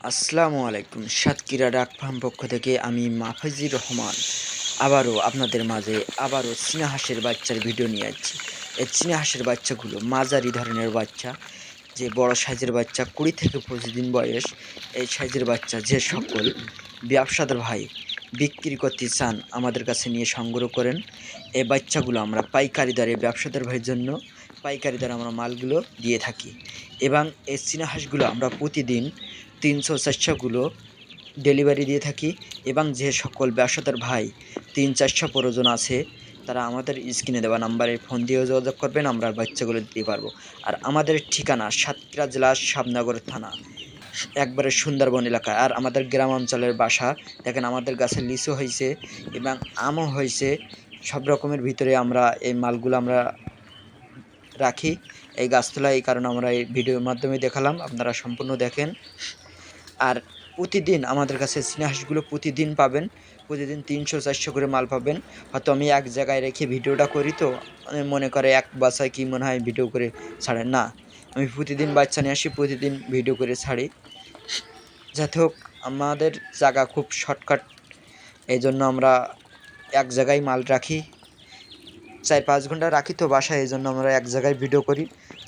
আসসালামু আলাইকুম। সাতক্ষীরা ডাক ফার্ম পক্ষ থেকে আমি মাহফুজুর রহমান আপনাদের মাঝে চীনা হাঁসের বাচ্চার ভিডিও নিয়ে আসছি। এই চীনা হাঁসের বাচ্চাগুলো মাঝারি ধরনের বাচ্চা, যে বড় সাইজের বাচ্চা 20 থেকে 25 দিন বয়স। এই সাইজের বাচ্চা যে সকল ব্যবসাদার ভাই বিক্রি করতে চান আমাদের কাছে নিয়ে সংগ্রহ করেন। এই বাচ্চাগুলো আমরা পাইকারি দরে ব্যবসাদার ভাইয়ের জন্য পাইকারি দরে আমরা মালগুলো দিয়ে থাকি, এবং এই চীনা হাঁসগুলো আমরা প্রতিদিন 300-400 ডেলিভারি দিয়ে থাকি। এবং যে সকল ব্যবসাদার ভাই 300-400 প্রয়োজন আছে, তারা আমাদের স্ক্রিনে দেওয়া নাম্বারে ফোন দিয়ে যোগাযোগ করবেন, আমরা বাচ্চাগুলো দিতে পারবো। আর আমাদের ঠিকানা সাতক্ষীরা জেলার শাবনগর থানা, একবারে সুন্দরবন এলাকা। আর আমাদের গ্রাম অঞ্চলের বাসা। দেখেন আমাদের গাছে লিচু হয়েছে এবং আমও হয়েছে। সব রকমের ভিতরে আমরা এই মালগুলো আমরা রাখি এই গাছতলায়। এই কারণে আমরা এই ভিডিওর মাধ্যমে দেখালাম, আপনারা সম্পূর্ণ দেখেন। আর প্রতিদিন আমাদের কাছে চীনা হাঁসগুলো প্রতিদিন পাবেন, প্রতিদিন 300-400 করে মাল পাবেন। হয়তো আমি এক জায়গায় রেখে ভিডিওটা করি, তো মনে করে এক বাসায় কি মনে হয় ভিডিও করে ছাড়েন না, আমি প্রতিদিন বাচ্চা নিয়ে আসি, প্রতিদিন ভিডিও করে ছাড়ি। যাতে হোক আমাদের জায়গা খুব শর্টকাট, এই জন্য আমরা এক জায়গায় মাল রাখি, 4-5 ঘন্টা রাখি তো বাসায়। এই জন্য আমরা এক জায়গায় ভিডিও করি।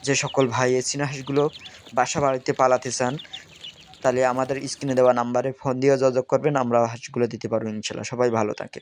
যে সকল ভাই এই চীনা হাঁসগুলো বাসা বাড়িতে পালাতে চান, তাহলে আমাদের স্ক্রিনে দেওয়া নাম্বারে ফোন দিয়ে যোগাযোগ করবেন, আমরা হাঁসগুলো দিতে পারবো ইনশাল্লাহ। সবাই ভালো থাকে।